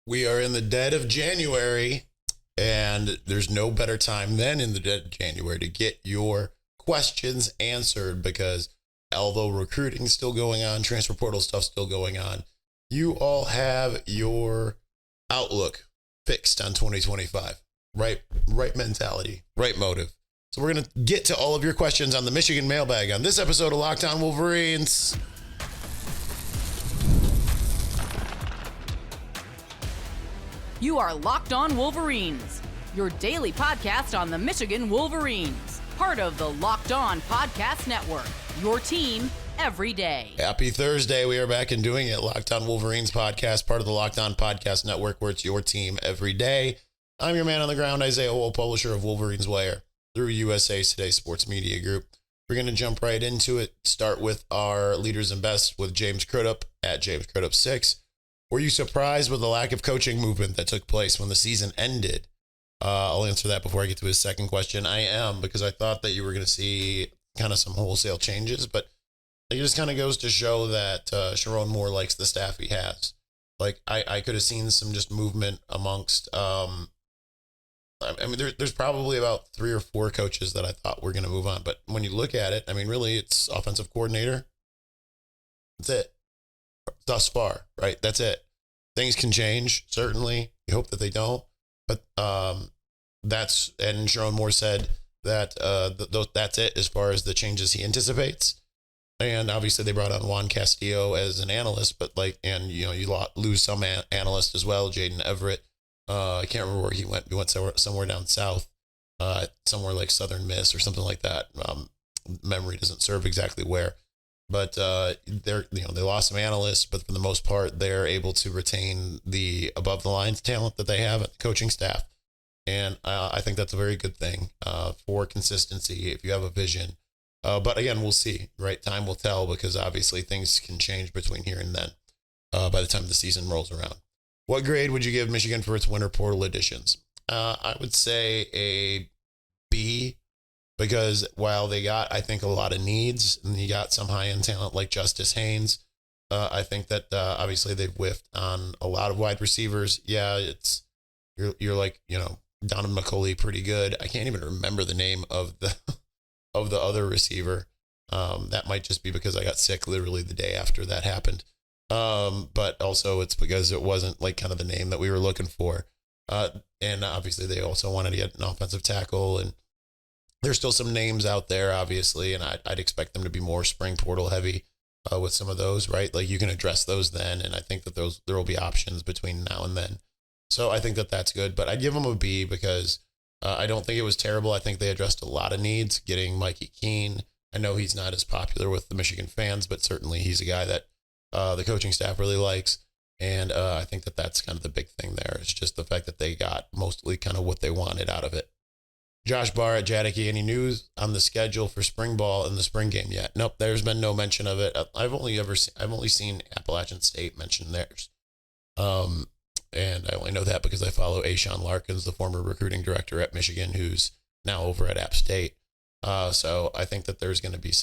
We are in the dead of January, and there's no better time than in the dead of January to get your questions answered because although recruiting is still going on, transfer portal stuff still going on, you all have your outlook fixed on 2025. Right mentality, right motive. So we're going to get to all of your questions on the Michigan Mailbag on this episode of Locked On Wolverines. You are Locked On Wolverines, your daily podcast on the Michigan Wolverines, part of the Locked On Podcast Network, your team every day. Happy Thursday. We are back and doing it. Locked On Wolverines podcast, part of the Locked On Podcast Network, where it's your team every day. I'm your man on the ground, Isaiah Wool, publisher of Wolverines Wire through USA Today Sports Media Group. We're going to jump right into it. Start with our leaders and best with James Crudup at James Crudup 6. Were you surprised with the lack of coaching movement that took place when the season ended? I'll answer that before I get to his second question. I am, because I thought that you were going to see kind of some wholesale changes, but it just kind of goes to show that Sharon Moore likes the staff he has. Like, I could have seen some just movement amongst, I mean, there's probably about 3 or 4 coaches that I thought were going to move on. But when you look at it, I mean, really, it's offensive coordinator. That's it. Thus far, right? That's it. Things can change, certainly. You hope that they don't. But and Sharon Moore said that that's it as far as the changes he anticipates. And obviously they brought on Juan Castillo as an analyst, but you lose some analyst as well, Jaden Everett. I can't remember where he went. He went somewhere down south, somewhere like Southern Miss or something like that. Memory doesn't serve exactly where. But they lost some analysts, but for the most part, they're able to retain the above the lines talent that they have at the coaching staff, and I think that's a very good thing for consistency if you have a vision. But again, we'll see. Right, time will tell because obviously things can change between here and then. By the time the season rolls around, what grade would you give Michigan for its winter portal additions? I would say a B. Because while they got, I think, a lot of needs, and you got some high-end talent like Justice Haynes, I think that obviously they've whiffed on a lot of wide receivers. Yeah, you're like, Donovan McCulley, pretty good. I can't even remember the name of the other receiver. That might just be because I got sick literally the day after that happened. But also it's because it wasn't like kind of the name that we were looking for. And obviously they also wanted to get an offensive tackle, and there's still some names out there, obviously, and I'd expect them to be more spring portal heavy with some of those, right? Like you can address those then, and I think that there will be options between now and then. So I think that that's good, but I'd give them a B because I don't think it was terrible. I think they addressed a lot of needs, getting Mikey Keene. I know he's not as popular with the Michigan fans, but certainly he's a guy that the coaching staff really likes, and I think that that's kind of the big thing there. It's just the fact that they got mostly kind of what they wanted out of it. Josh Barr at Jadicki, any news on the schedule for spring ball in the spring game yet? Nope, there's been no mention of it. I've only seen Appalachian State mention theirs. And I only know that because I follow Ashawn Larkins, the former recruiting director at Michigan, who's now over at App State. So I think that there's going to be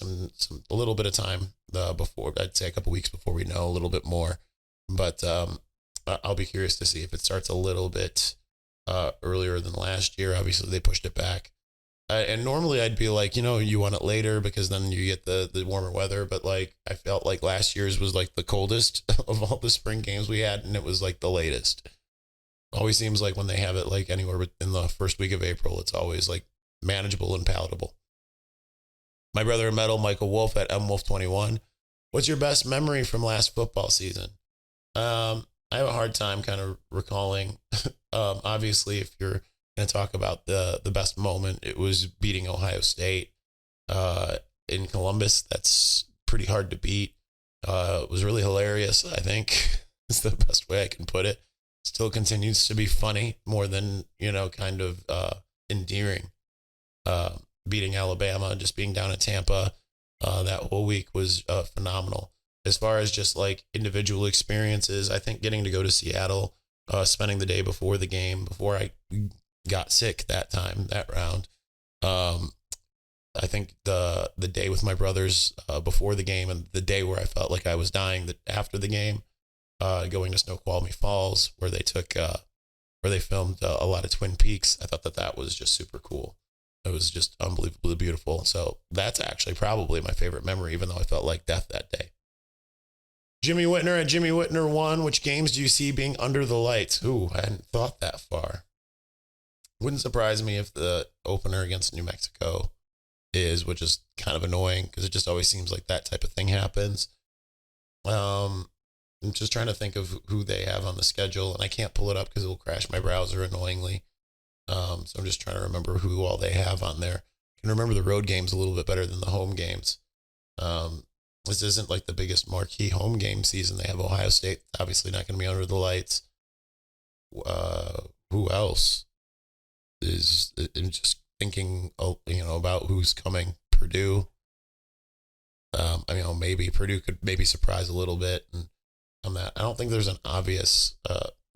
a little bit of time before, I'd say a couple weeks before we know a little bit more. But I'll be curious to see if it starts a little bit earlier than last year. Obviously they pushed it back, and normally I'd be like, you want it later because then you get the warmer weather, but like I felt like last year's was like the coldest of all the spring games we had, and it was like the latest. Always seems like when they have it like anywhere in the first week of April, it's always like manageable and palatable. My brother in metal, Michael Wolf at MWolf21. What's your best memory from last football season? I have a hard time kind of recalling. Obviously, if you're going to talk about the best moment, it was beating Ohio State in Columbus. That's pretty hard to beat. It was really hilarious, I think. It's the best way I can put it. Still continues to be funny more than, kind of endearing. Beating Alabama, just being down at Tampa that whole week was phenomenal. As far as just like individual experiences, I think getting to go to Seattle, spending the day before the game, before I got sick that round. I think the day with my brothers before the game and the day where I felt like I was dying after the game going to Snoqualmie Falls, where they filmed a lot of Twin Peaks. I thought that was just super cool. It was just unbelievably beautiful. So that's actually probably my favorite memory, even though I felt like death that day. Jimmy Whitner at Jimmy Whitner 1. Which games do you see being under the lights? Ooh, I hadn't thought that far. Wouldn't surprise me if the opener against New Mexico is, which is kind of annoying because it just always seems like that type of thing happens. I'm just trying to think of who they have on the schedule, and I can't pull it up because it will crash my browser annoyingly. So I'm just trying to remember who all they have on there. I can remember the road games a little bit better than the home games. This isn't like the biggest marquee home game season. They have Ohio State, obviously not going to be under the lights. Who else is? I'm just thinking, about who's coming. Purdue. Maybe Purdue could maybe surprise a little bit. And on that, I don't think there's an obvious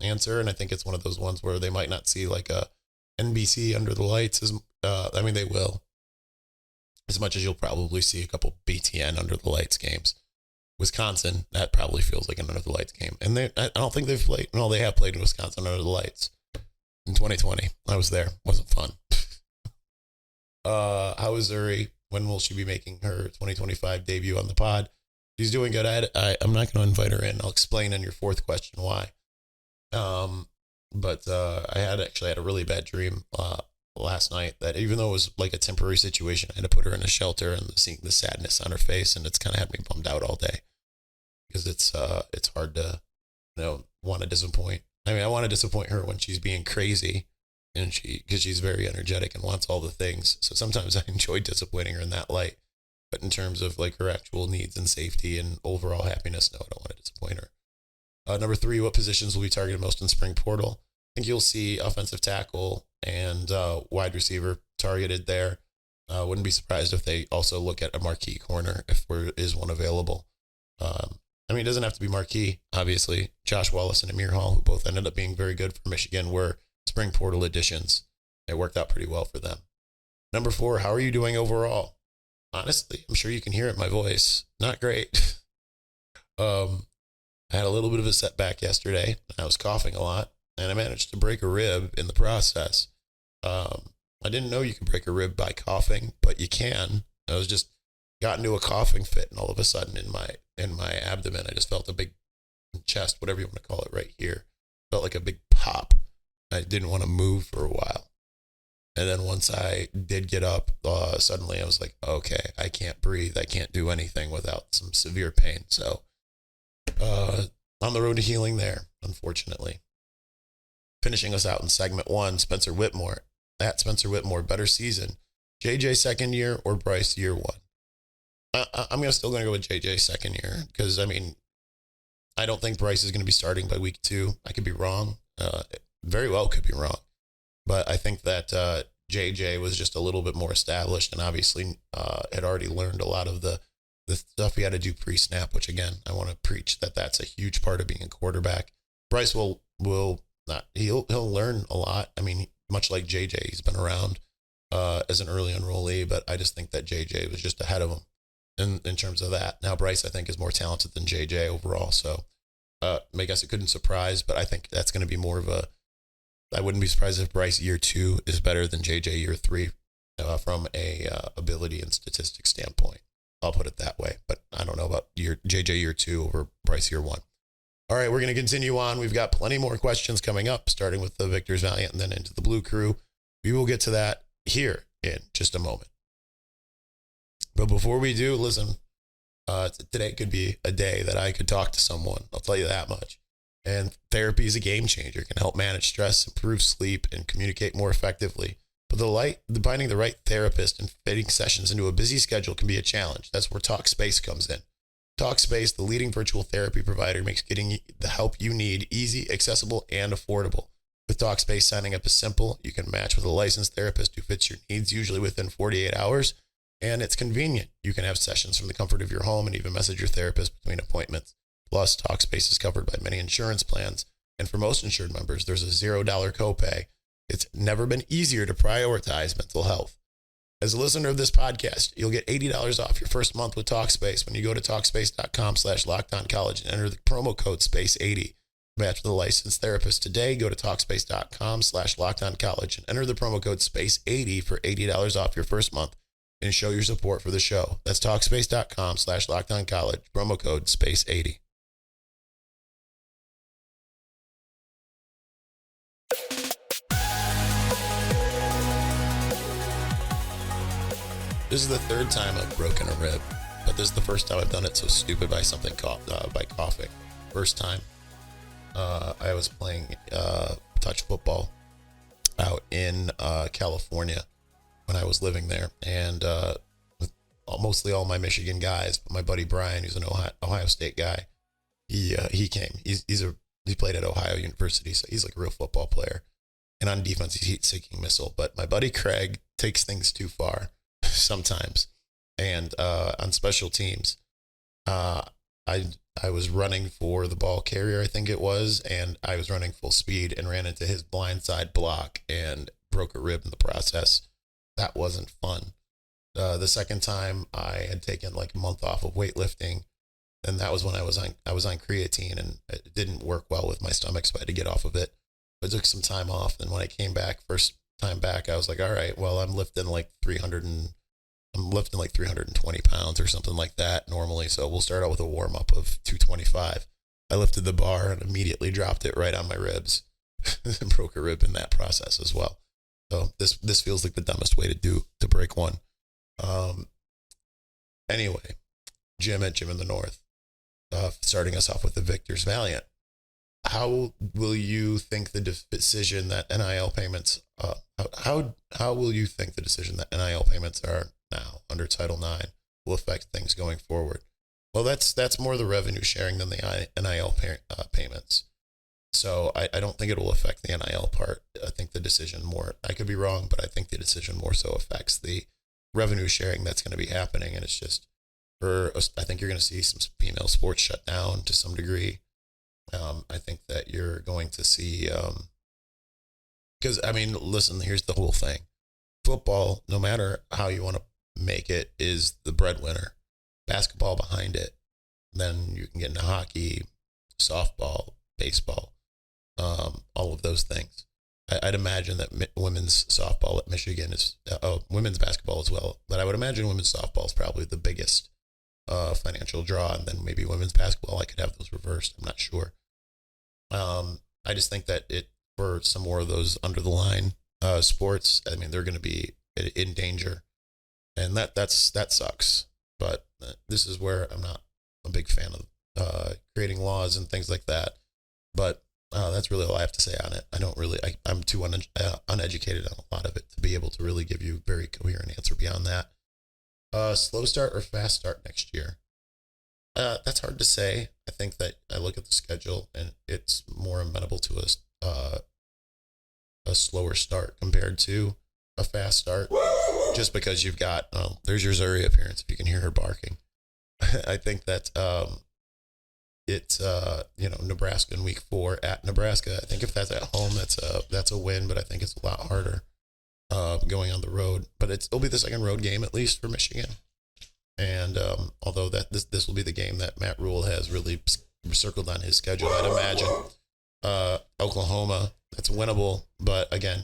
answer, and I think it's one of those ones where they might not see like a NBC under the lights. They will. As much as you'll probably see a couple BTN under the lights games. Wisconsin, that probably feels like an under the lights game. And I don't think they've played. No, they have played in Wisconsin under the lights in 2020. I was there. Wasn't fun. How is Uri? When will she be making her 2025 debut on the pod? She's doing good. I'm not going to invite her in. I'll explain in your fourth question why. But I had a really bad dream last night that even though it was like a temporary situation, I had to put her in a shelter, and seeing the sadness on her face, and it's kind of had me bummed out all day because it's hard to want to disappoint. I want to disappoint her when she's being crazy, and because she's very energetic and wants all the things. So sometimes I enjoy disappointing her in that light. But in terms of like her actual needs and safety and overall happiness, no, I don't want to disappoint her. Number 3, what positions will be targeted most in spring portal? I think you'll see offensive tackle and wide receiver targeted there. Wouldn't be surprised if they also look at a marquee corner if there is one available. It doesn't have to be marquee, obviously. Josh Wallace and Amir Hall, who both ended up being very good for Michigan, were spring portal additions. It worked out pretty well for them. Number 4, how are you doing overall? Honestly, I'm sure you can hear it in my voice. Not great. I had a little bit of a setback yesterday. I was coughing a lot, and I managed to break a rib in the process. I didn't know you could break a rib by coughing, but you can. I was just got into a coughing fit, and all of a sudden in my abdomen, I just felt a big chest, whatever you want to call it, right here. Felt like a big pop. I didn't want to move for a while. And then once I did get up, suddenly I was like, okay, I can't breathe. I can't do anything without some severe pain. So on the road to healing there, unfortunately. Finishing us out in segment 1, Spencer Whitmore. At Spencer Whitmore, better season. JJ second year or Bryce year 1? I'm still going to go with JJ second year because, I don't think Bryce is going to be starting by week 2. I could be wrong. Very well could be wrong. But I think that JJ was just a little bit more established and obviously had already learned a lot of the stuff he had to do pre-snap, which, again, I want to preach that's a huge part of being a quarterback. Bryce will not. He'll learn a lot. Much like JJ, he's been around as an early enrollee, but I just think that JJ was just ahead of him in terms of that. Now, Bryce, I think, is more talented than JJ overall. So I guess it couldn't surprise, but I think that's going to be more of I wouldn't be surprised if Bryce year 2 is better than JJ year 3 from a ability and statistics standpoint. I'll put it that way, but I don't know about JJ year 2 over Bryce year 1. All right, we're going to continue on. We've got plenty more questions coming up, starting with the Victors Valiant and then into the Blue Crew. We will get to that here in just a moment. But before we do, listen, today could be a day that I could talk to someone. I'll tell you that much. And therapy is a game changer. It can help manage stress, improve sleep, and communicate more effectively. But finding the right therapist and fitting sessions into a busy schedule can be a challenge. That's where TalkSPACE comes in. TalkSPACE, the leading virtual therapy provider, makes getting the help you need easy, accessible, and affordable. With TalkSPACE, signing up is simple. You can match with a licensed therapist who fits your needs, usually within 48 hours. And it's convenient. You can have sessions from the comfort of your home and even message your therapist between appointments. Plus, TalkSPACE is covered by many insurance plans. And for most insured members, there's a $0 copay. It's never been easier to prioritize mental health. As a listener of this podcast, you'll get $80 off your first month with TalkSpace when you go to TalkSpace.com/LockedOnCollege and enter the promo code SPACE80. Match with a licensed therapist today. Go to TalkSpace.com/LockedOnCollege and enter the promo code SPACE80 for $80 off your first month and show your support for the show. That's TalkSpace.com/LockedOnCollege, promo code SPACE80. This is the third time I've broken a rib, but this is the first time I've done it so stupid by something by coughing. First time, I was playing touch football out in California when I was living there, and with mostly all my Michigan guys. But my buddy Brian, who's an Ohio State guy, he came. He played at Ohio University, so he's like a real football player. And on defense, he's heat-seeking missile. But my buddy Craig takes things too far sometimes. And on special teams, I was running for the ball carrier, I think it was, and I was running full speed and ran into his blindside block and broke a rib in the process. That wasn't fun. The second time I had taken like a month off of weightlifting, and that was when I was on creatine, and it didn't work well with my stomach, so I had to get off of it. I took some time off, and when I came back, first time back, I was like, all right, well, I'm lifting like 320 pounds or something like that normally. So we'll start out with a warm up of 225. I lifted the bar and immediately dropped it right on my ribs and broke a rib in that process as well. So this feels like the dumbest way to break one. Anyway, Jim in the North, starting us off with the Victor's Valiant. How will you think the decision that NIL payments, how will you think the decision that NIL payments are now under Title IX will affect things going forward? Well, that's more the revenue sharing than the NIL payments. So I don't think it will affect the NIL part. I think the decision more, I could be wrong, but I think the decision more so affects the revenue sharing that's going to be happening. And it's just I think you're going to see some female sports shut down to some degree. I think that you're going to see, because I mean, listen, here's the whole thing. Football, no matter how you want to make it, is the breadwinner. Basketball behind it. Then you can get into hockey, softball, baseball, all of those things. I'd imagine that women's softball at Michigan is, women's basketball as well, but I would imagine women's softball is probably the biggest financial draw, and then maybe women's basketball, I could have those reversed. I'm not sure. I just think that for some more of those under the line sports, I mean, they're going to be in danger, and that sucks. But this is where I'm not a big fan of creating laws and things like that. But that's really all I have to say on it. I'm too uneducated on a lot of it to be able to really give you a very coherent answer beyond that. Slow start or fast start next year? That's hard to say. I think that I look at the schedule and it's more amenable to a slower start compared to a fast start. Just because you've got, there's your Zuri appearance, if you can hear her barking. I think that it's Nebraska in week 4 at Nebraska. I think if that's at home, that's a win, but I think it's a lot harder going on the road. But it'll be the second road game, at least for Michigan. And although this will be the game that Matt Rule has really circled on his schedule, I'd imagine Oklahoma, that's winnable. But again,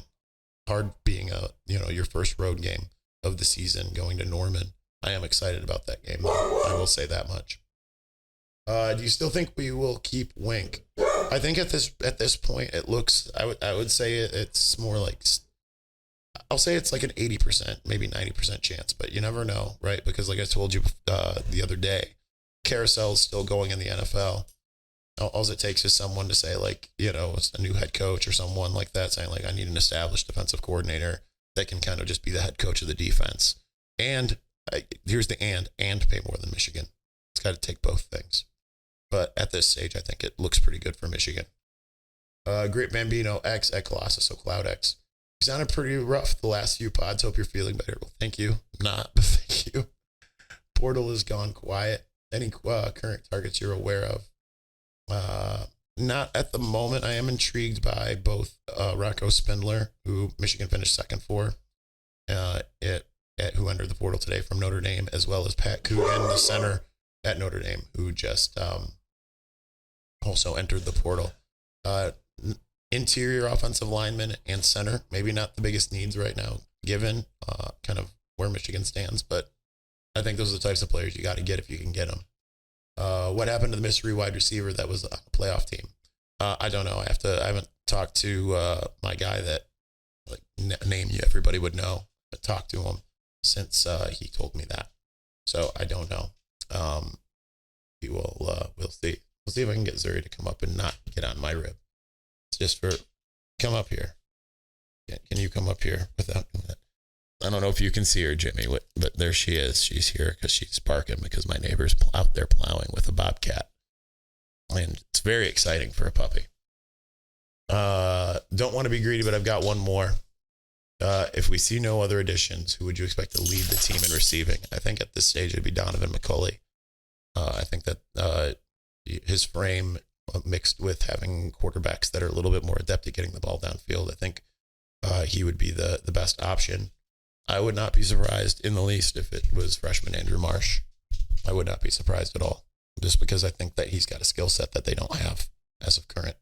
hard being your first road game of the season going to Norman. I am excited about that game, though. I will say that much. Do you still think we will keep Wink? I think at this point it looks. I would say it's more like. I'll say it's like an 80%, maybe 90% chance, but you never know, right? Because like I told you the other day, carousel is still going in the NFL. All it takes is someone to say like, a new head coach or someone like that saying like, I need an established defensive coordinator that can kind of just be the head coach of the defense. And here's the and pay more than Michigan. It's got to take both things. But at this stage, I think it looks pretty good for Michigan. Great Bambino X at Colossus, so Cloud X. You sounded pretty rough the last few pods. Hope you're feeling better. Well, thank you. I'm not, but thank you. Portal has gone quiet. Any current targets you're aware of? Not at the moment. I am intrigued by both Rocco Spindler, who Michigan finished second for, who entered the portal today from Notre Dame, as well as Pat Coogan, the center at Notre Dame, who just also entered the portal. Interior offensive lineman and center, maybe not the biggest needs right now, given kind of where Michigan stands, but I think those are the types of players you got to get if you can get them. What happened to the mystery wide receiver that was on the playoff team? I don't know. I haven't talked to my guy that name you everybody would know. I talked to him since he told me that, so I don't know. We'll see. We'll see if I can get Zuri to come up and not get on my rib. It's just for come up here. Can you come up here without that? I don't know if you can see her, Jimmy, but there she is. She's here because she's barking because my neighbor's out there plowing with a bobcat. And it's very exciting for a puppy. Don't want to be greedy, but I've got one more. If we see no other additions, who would you expect to lead the team in receiving? I think at this stage it'd be Donovan McCulley. I think that his frame mixed with having quarterbacks that are a little bit more adept at getting the ball downfield, I think he would be the best option. I would not be surprised in the least if it was freshman Andrew Marsh. I would not be surprised at all, just because I think that he's got a skill set that they don't have as of current.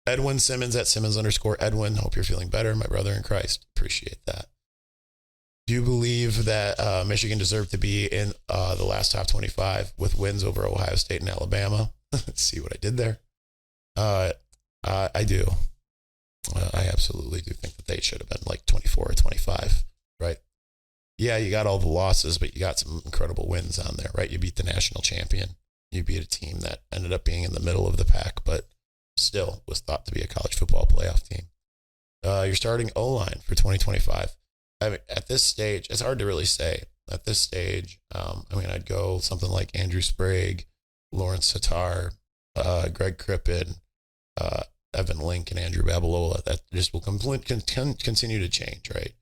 Edwin Simmons at Simmons_Edwin. Hope you're feeling better, my brother in Christ. Appreciate that. Do you believe that Michigan deserved to be in the last top 25 with wins over Ohio State and Alabama? Let's see what I did there. I do. I absolutely do think that they should have been like 24 or 25, right? Yeah, you got all the losses, but you got some incredible wins on there, right? You beat the national champion. You beat a team that ended up being in the middle of the pack, but still was thought to be a college football playoff team. You're starting O-line for 2025. I mean, at this stage, it's hard to really say. At this stage, I'd go something like Andrew Sprague, Lawrence Tatar, Greg Crippen, Evan Link, and Andrew Babalola. That just will continue to change, right?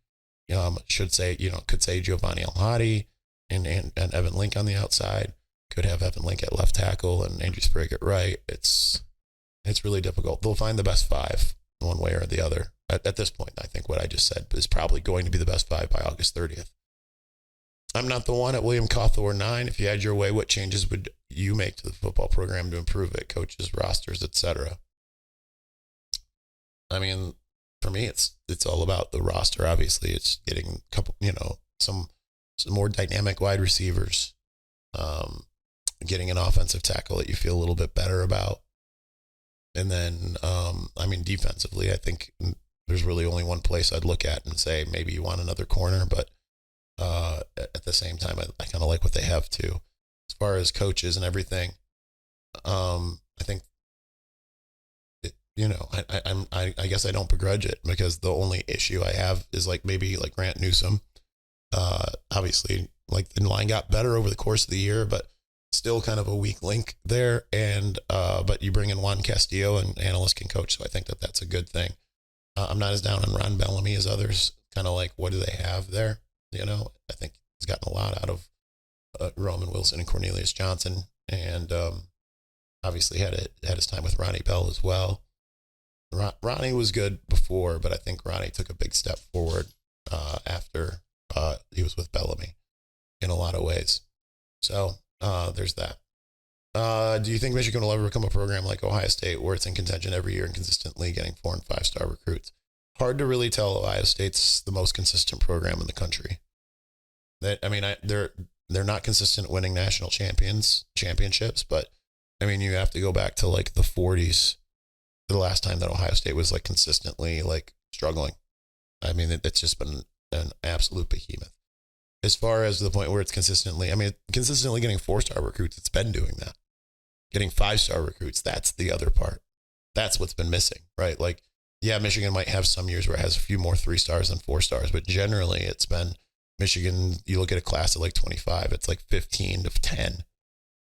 Could say Giovanni Alhadi and Evan Link on the outside. Could have Evan Link at left tackle and Andrew Sprague at right. It's really difficult. They'll find the best five one way or the other. At this point, I think what I just said is probably going to be the best five by August 30th. I'm not the one at William Cawthorne 9. If you had your way, what changes would you make to the football program to improve it? Coaches, rosters, etc. I mean, for me, it's all about the roster. Obviously, it's getting a couple, some more dynamic wide receivers, getting an offensive tackle that you feel a little bit better about. And then, defensively, I think there's really only one place I'd look at and say maybe you want another corner, but at the same time, I kind of like what they have too. As far as coaches and everything, I think, I guess I don't begrudge it, because the only issue I have is maybe Grant Newsome. Obviously, the line got better over the course of the year, but still kind of a weak link there. And but you bring in Juan Castillo, and analysts can coach, so I think that that's a good thing. I'm not as down on Ron Bellamy as others. Kind of what do they have there? I think he's gotten a lot out of Roman Wilson and Cornelius Johnson, and obviously had his time with Ronnie Bell as well. Ronnie was good before, but I think Ronnie took a big step forward after he was with Bellamy in a lot of ways. So there's that. Do you think Michigan will ever become a program like Ohio State, where it's in contention every year and consistently getting 4- and 5-star recruits? Hard to really tell. Ohio State's the most consistent program in the country. They're not consistent winning national championships, but you have to go back to the 40s, the last time that Ohio State was consistently struggling. It's just been an absolute behemoth. As far as the point where it's consistently getting 4-star recruits, it's been doing that. Getting 5-star recruits, that's the other part. That's what's been missing, right? Michigan might have some years where it has a few more 3-stars than 4-stars, but generally it's been Michigan. You look at a class of 25, it's 15 to 10.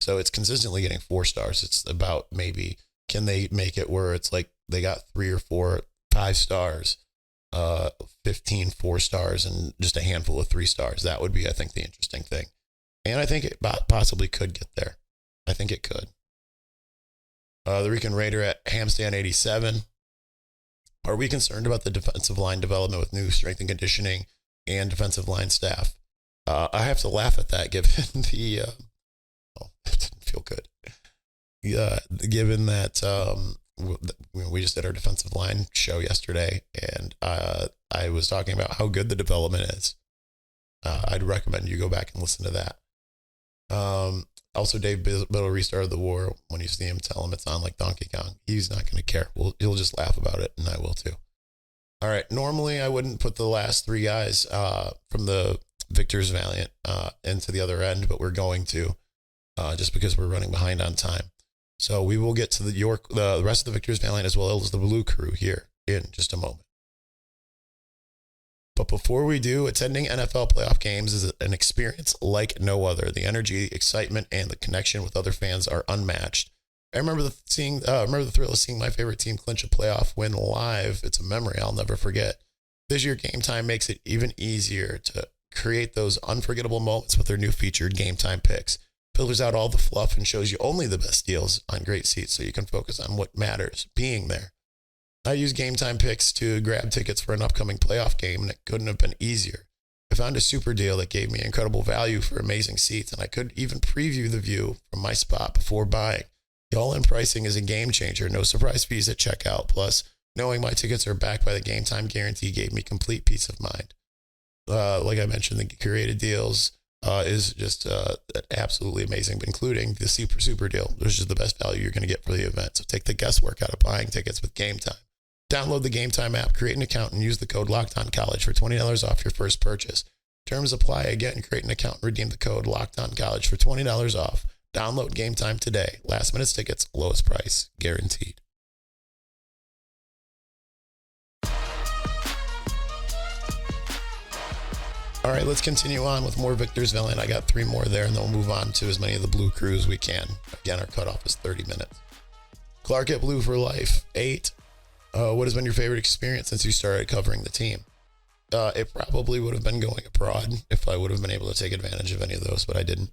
So it's consistently getting 4-stars. It's about maybe, can they make it where it's they got 3 or 4 5-stars, 15 4-stars, and just a handful of 3-stars. That would be, I think, the interesting thing. And I think it possibly could get there. I think it could. The Rican Raider at Hamstand 87. Are we concerned about the defensive line development with new strength and conditioning and defensive line staff. I have to laugh at that given the, it didn't feel good. Yeah, given that we just did our defensive line show yesterday, and I was talking about how good the development is. I'd recommend you go back and listen to that. Also, Dave Biddle restarted the war. When you see him, tell him it's on like Donkey Kong. He's not going to care. He'll just laugh about it, and I will too. All right. Normally, I wouldn't put the last three guys from the Victors Valiant into the other end, but we're going to just because we're running behind on time. So we will get to the rest of the Victors Valiant as well as the Blue Crew here in just a moment. But before we do, attending NFL playoff games is an experience like no other. The energy, excitement, and the connection with other fans are unmatched. I remember the thrill of seeing my favorite team clinch a playoff win live. It's a memory I'll never forget. This year, Gametime makes it even easier to create those unforgettable moments with their new featured Gametime picks. Filters out all the fluff and shows you only the best deals on great seats so you can focus on what matters, being there. I used Gametime picks to grab tickets for an upcoming playoff game, and it couldn't have been easier. I found a super deal that gave me incredible value for amazing seats, and I could even preview the view from my spot before buying. The all-in pricing is a game changer. No surprise fees at checkout. Plus, knowing my tickets are backed by the Gametime guarantee gave me complete peace of mind. Like I mentioned, the curated deals is just absolutely amazing, including the super deal, which is the best value you're going to get for the event. So take the guesswork out of buying tickets with Gametime. Download the Gametime app, create an account, and use the code LOCKEDONCollege for $20 off your first purchase. Terms apply. Again, create an account and redeem the code LOCKEDONCollege for $20 off. Download Gametime today. Last minute tickets, lowest price, guaranteed. All right, let's continue on with more Victors Valiant. I got 3 more there, and then we'll move on to as many of the Blue Crews as we can. Again, our cutoff is 30 minutes. Clark at Blue for Life, 8. What has been your favorite experience since you started covering the team? It probably would have been going abroad if I would have been able to take advantage of any of those, but I didn't.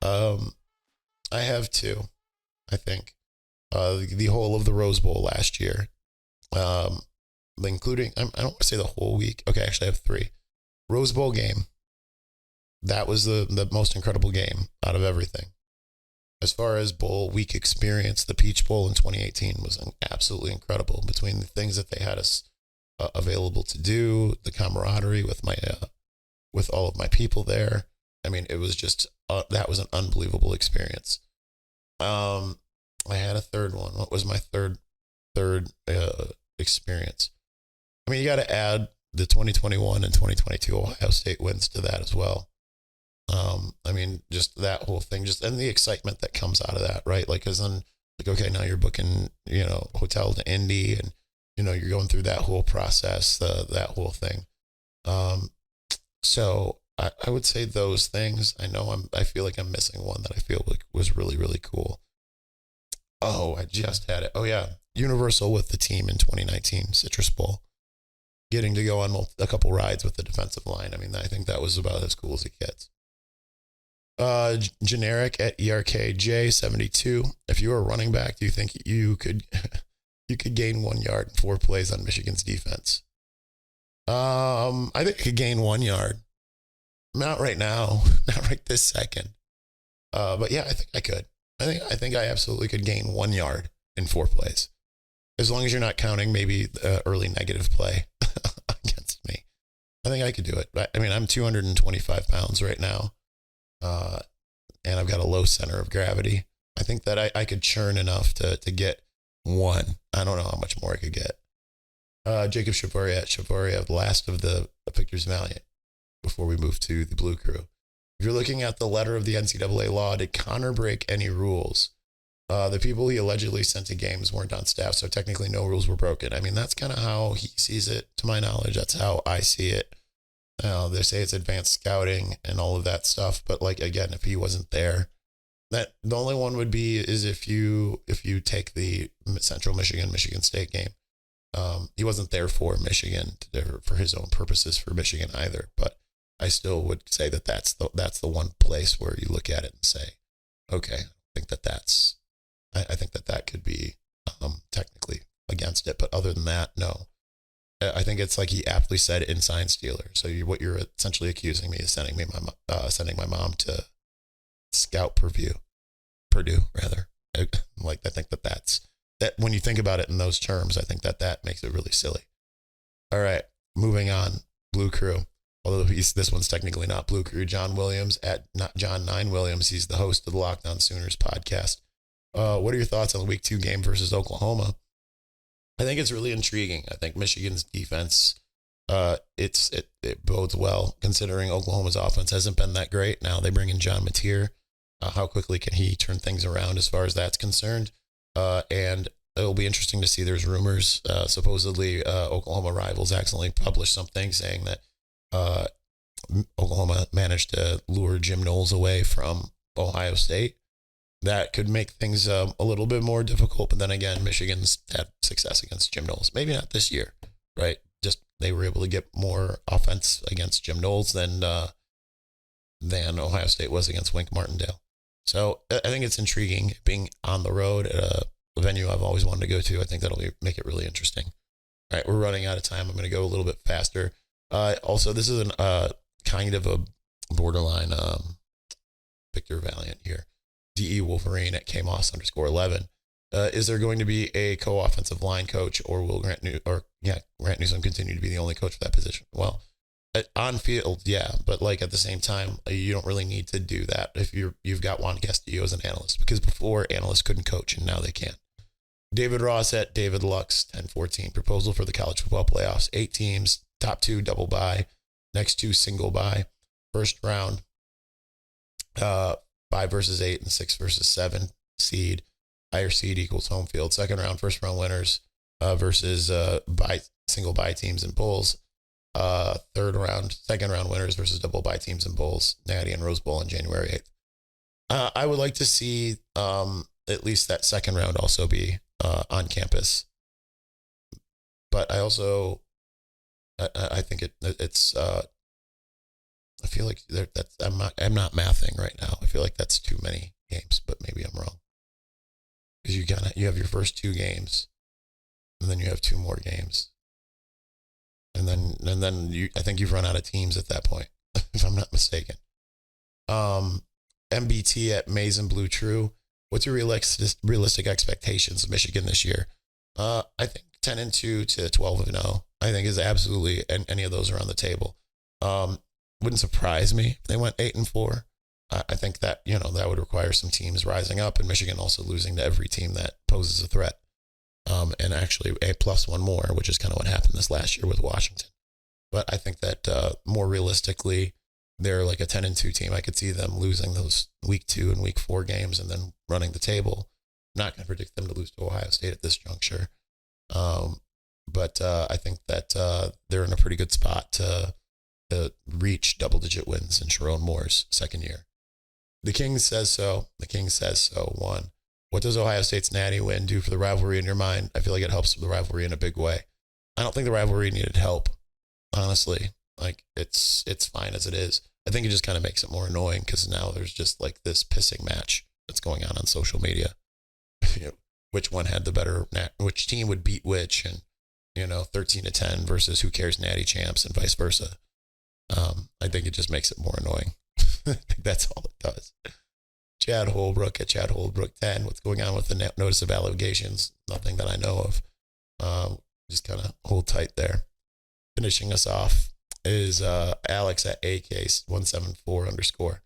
I have 2, I think. The whole of the Rose Bowl last year, including, I don't want to say the whole week. Okay, actually I have 3. Rose Bowl game. That was the most incredible game out of everything. As far as bowl week experience, the Peach Bowl in 2018 was absolutely incredible between the things that they had us available to do, the camaraderie with with all of my people there. I mean, it was just, that was an unbelievable experience. I had a third one. What was my third experience? I mean, you got to add the 2021 and 2022 Ohio State wins to that as well. I mean, just that whole thing, and the excitement that comes out of that, right? Like, cause then like, okay, now you're booking, hotel to Indy, and, you're going through that whole process, that whole thing. So I would say those things. I feel like I'm missing one that I feel like was really, really cool. Oh, I just had it. Oh yeah. Universal with the team in 2019 Citrus Bowl. Getting to go on a couple rides with the defensive line. I mean, I think that was about as cool as it gets. Generic at ERKJ72. If you were a running back, do you think you could gain 1 yard in 4 plays on Michigan's defense? I think I could gain 1 yard. Not right now, not right this second. But yeah, I think I could. I think I absolutely could gain 1 yard in 4 plays. As long as you're not counting maybe the early negative play against me. I think I could do it. I mean, I'm 225 pounds right now. And I've got a low center of gravity. I think that I could churn enough to get 1. I don't know how much more I could get. Jacob Chavoria, the last of the Victors Valiant, before we move to the Blue Crew. If you're looking at the letter of the NCAA law, did Connor break any rules? The people he allegedly sent to games weren't on staff, so technically no rules were broken. I mean, that's kind of how he sees it, to my knowledge. That's how I see it. They say it's advanced scouting and all of that stuff, but like, again, if he wasn't there, that the only one would be is if you take the Central Michigan State game. He wasn't there for Michigan, for his own purposes for Michigan either, but I still would say that that's the one place where you look at it and say, okay, I think that could be technically against it, but other than that, no. I think it's like he aptly said, "Inside Steeler." So what you're essentially accusing me is sending my mom to scout Purdue rather. Like I think that's when you think about it in those terms, I think that makes it really silly. All right, moving on. Blue Crew. Although this one's technically not Blue Crew. John Williams at not John 9 Williams. He's the host of the Locked On Sooners podcast. What are your thoughts on the Week 2 game versus Oklahoma? I think it's really intriguing. I think Michigan's defense, it bodes well considering Oklahoma's offense hasn't been that great. Now they bring in John Mateer. How quickly can he turn things around as far as that's concerned? And it'll be interesting to see. There's rumors, supposedly Oklahoma rivals accidentally published something saying that Oklahoma managed to lure Jim Knowles away from Ohio State. That could make things a little bit more difficult. But then again, Michigan's had success against Jim Knowles. Maybe not this year, right? Just they were able to get more offense against Jim Knowles than Ohio State was against Wink Martindale. So I think it's intriguing being on the road at a venue I've always wanted to go to. I think that'll make it really interesting. All right, we're running out of time. I'm going to go a little bit faster. Also, this is kind of a borderline Victor Valiant here. DE Wolverine at KMoss_11. Is there going to be a co-offensive line coach, or will Grant Newsome continue to be the only coach for that position? Well, on field, yeah, but like at the same time, you don't really need to do that if you've got Juan Castillo as an analyst, because before analysts couldn't coach and now they can. David Ross at David Lux 1014. Proposal for the college football playoffs: 8 teams, top 2 double bye, next 2 single bye, first round 5 versus 8 and 6 versus 7 seed. Higher seed equals home field. Second round, first round winners versus single bye teams and bowls. Third round, second round winners versus double bye teams and bowls. Natty and Rose Bowl on January 8th. I would like to see at least that second round also be on campus. But I also, I think it's. I feel like I'm not mathing right now. I feel like that's too many games, but maybe I'm wrong. Because you have your first 2 games, and then you have 2 more games, and then I think you've run out of teams at that point, if I'm not mistaken. MBT at Maze and Blue True. What's your realistic expectations of Michigan this year? I think 10-2 to 12-0. I think is absolutely, and any of those are on the table. Wouldn't surprise me if they went 8-4. I think that, that would require some teams rising up, and Michigan also losing to every team that poses a threat. And actually a +1 more, which is kind of what happened this last year with Washington. But I think that more realistically, they're like a 10-2 team. I could see them losing those week 2 and week 4 games and then running the table. I'm not going to predict them to lose to Ohio State at this juncture. But I think that they're in a pretty good spot to reach double-digit wins in Sharon Moore's second year. The King says so. The King says so. 1. What does Ohio State's natty win do for the rivalry in your mind? I feel like it helps the rivalry in a big way. I don't think the rivalry needed help, honestly. Like, it's fine as it is. I think it just kind of makes it more annoying because now there's just like this pissing match that's going on social media. Which one had the better, which team would beat which, and 13-10 versus who cares natty champs and vice versa. I think it just makes it more annoying. I think that's all it does. Chad Holbrook at Chad Holbrook 10. What's going on with the notice of allegations? Nothing that I know of. Just kind of hold tight there. Finishing us off is Alex at AK174_.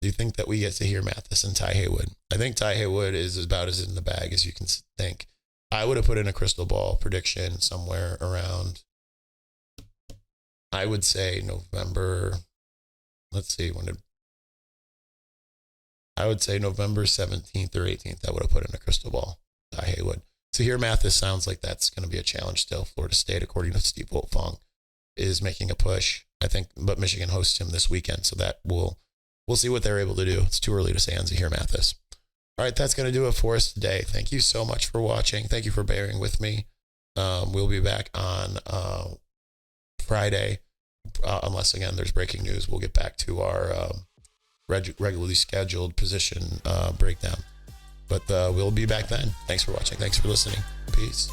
Do you think that we get to hear Mathis and Ty Haywood? I think Ty Haywood is about as in the bag as you can think. I would have put in a crystal ball prediction somewhere around, I would say November. Let's see, I would say November 17th or 18th. I would have put in a crystal ball. Ty Haywood. So here, Mathis sounds like that's going to be a challenge still. Florida State, according to Steve Wolfong, is making a push. I think, but Michigan hosts him this weekend, so that we'll see what they're able to do. It's too early to say on Zahir Mathis. All right, that's going to do it for us today. Thank you so much for watching. Thank you for bearing with me. We'll be back on Friday, unless, again, there's breaking news. We'll get back to our regularly scheduled position breakdown. But we'll be back then. Thanks for watching. Thanks for listening. Peace.